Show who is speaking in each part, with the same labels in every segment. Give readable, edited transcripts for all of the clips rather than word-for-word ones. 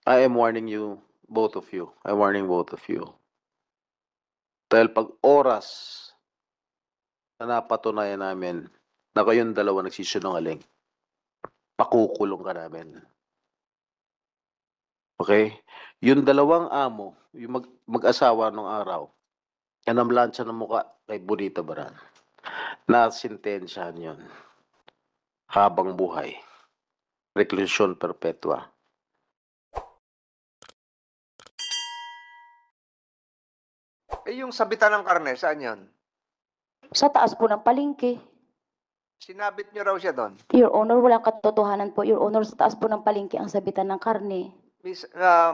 Speaker 1: I am warning you, both of you. I'm warning both of you. Dahil pag oras na napatunayan namin na kayong dalawa nagsisinungaling, pakukulong ka namin. Okay? Yung dalawang amo, yung mag-asawa nung araw, yan ang lansya ng muka kay Bonita Baran. Nasintensyahan yun. Habang buhay. Reclusion perpetua.
Speaker 2: Yung sabitan ng karne, saan yun?
Speaker 3: Sa taas po ng palengke.
Speaker 2: Sinabit niyo raw siya doon.
Speaker 3: Your Honor, walang katotohanan po. Your Honor, sa taas po ng palengke ang sabitan ng karne.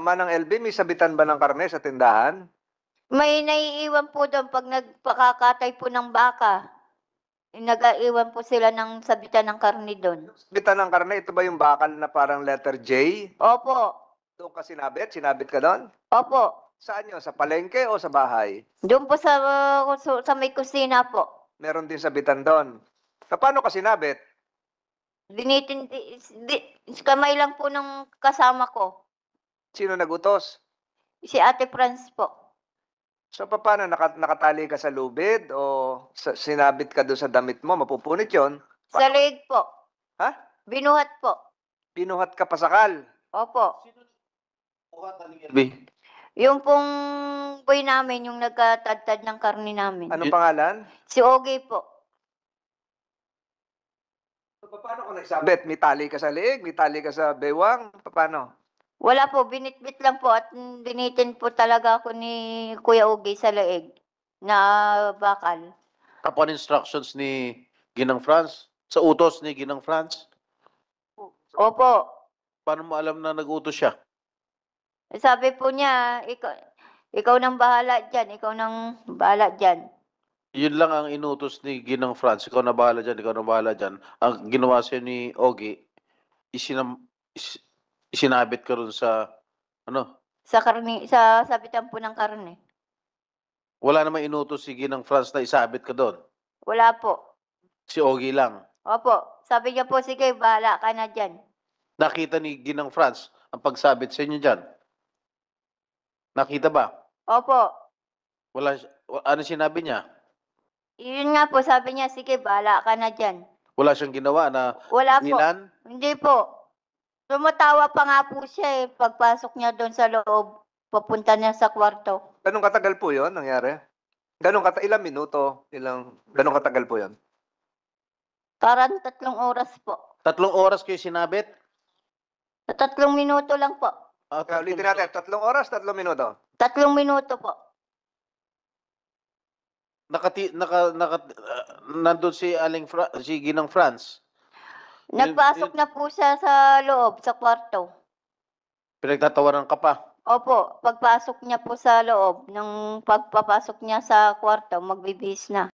Speaker 2: Manang LB, may sabitan ba ng karne sa tindahan?
Speaker 4: May naiiwan po doon pag nagpakakatay po ng baka. Nag-aiwan po sila ng sabitan ng karne doon.
Speaker 2: Sabitan ng karne, ito ba yung bakal na parang letter J?
Speaker 4: Opo.
Speaker 2: Doon ka sinabit? Sinabit ka doon?
Speaker 4: Opo.
Speaker 2: Saan yun? Sa palengke o sa bahay?
Speaker 4: Doon po sa may kusina po.
Speaker 2: Meron din sabitan doon. Paano ka sinabit?
Speaker 4: Kamay lang po ng kasama ko.
Speaker 2: Sino nagutos?
Speaker 4: Si Ate Franz po.
Speaker 2: So paano? Nakatali ka sa lubid o sinabit ka doon sa damit mo? Mapupunit yon.
Speaker 4: Sa leeg po.
Speaker 2: Ha?
Speaker 4: Binuhat po.
Speaker 2: Binuhat ka pasakal?
Speaker 4: Opo.
Speaker 1: B.
Speaker 4: Yung pong boy namin, yung nagkatadtad ng karne namin.
Speaker 2: Anong pangalan?
Speaker 4: Si Ogie po.
Speaker 2: So, paano ka nagsabit? May tali ka sa leeg? May tali ka sa bewang? Paano?
Speaker 4: Wala po, binitbit lang po at binitin po talaga ako ni Kuya Ogie sa leeg na bakal.
Speaker 1: Upon instructions ni Ginang Franz, sa utos ni Ginang Franz,
Speaker 4: Opo.
Speaker 1: paano mo alam na nag-utos siya?
Speaker 4: Sabi po niya, ikaw nang bahala dyan, ikaw nang bahala dyan.
Speaker 1: Yun lang ang inutos ni Ginang Franz. Ikaw na bahala dyan, ikaw na bahala dyan. Ang ginawa siya ni Ogie, isinabit ka ron sa,
Speaker 4: Sa karne, sa sabitan po ng karne.
Speaker 1: wala namang inutos si Ginang Franz na isabit ka doon.
Speaker 4: Wala po.
Speaker 1: Si Ogie lang.
Speaker 4: Opo. Sabi niya po, sige, bahala ka na dyan.
Speaker 1: Nakita ni Ginang Franz ang pagsabit sa inyo dyan. Nakita ba?
Speaker 4: Opo.
Speaker 1: Wala, ano sinabi niya?
Speaker 4: Yun nga po, sabi niya, sige, bahala ka na dyan.
Speaker 1: Wala siyang ginawa na
Speaker 4: Wala po.
Speaker 1: nilan?
Speaker 4: Hindi po. Tumatawa pa nga po siya pagpasok niya doon sa loob, papunta niya sa kwarto.
Speaker 2: Ganong katagal po yon nangyari? Ilang minuto? Ganong katagal po yon?
Speaker 4: Parang 3 oras po.
Speaker 1: 3 oras kayo sinabit?
Speaker 4: Sa 3 minuto lang po.
Speaker 2: Ulitin natin, 3 oras, 3 minuto.
Speaker 4: 3 minuto po.
Speaker 1: Nandun si si Ginang Franz.
Speaker 4: Nagpasok na po siya sa loob, sa kwarto.
Speaker 1: Pinagtatawanan ka pa.
Speaker 4: Opo, pagpasok niya po sa loob, pagpapasok niya sa kwarto, magbibihis na.